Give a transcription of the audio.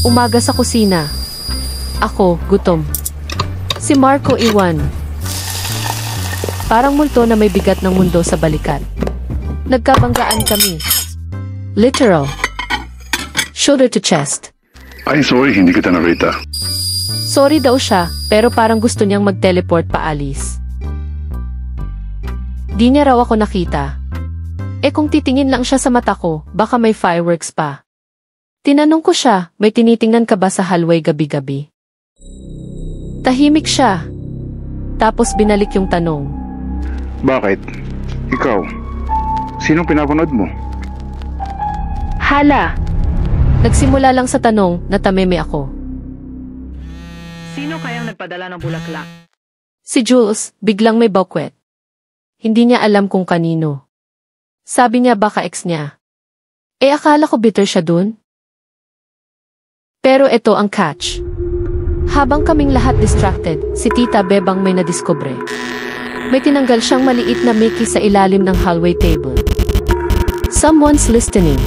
Umaga sa kusina. Ako, gutom. Si Marco iwan. Parang multo na may bigat ng mundo sa balikat. Nagkabanggaan kami. Literal. Shoulder to chest. Ay, sorry, hindi kita narita. Sorry daw siya, pero parang gusto niyang mag-teleport paalis. Di niya raw ako nakita. Kung titingin lang siya sa mata ko, baka may fireworks pa. Tinanong ko siya, may tinitingnan ka ba sa hallway gabi-gabi? Tahimik siya. Tapos binalik yung tanong. Bakit? Ikaw? Sinong pinapanood mo? Hala! Nagsimula lang sa tanong, natameme ako. Sino kayang nagpadala ng bulaklak? Si Jules, biglang may baukwet. Hindi niya alam kung kanino. Sabi niya baka ex niya. Akala ko bitter siya dun. Pero ito ang catch. Habang kaming lahat distracted, si Tita Bebang may nadiskubre. May tinanggal siyang maliit na Mickey sa ilalim ng hallway table. Someone's listening.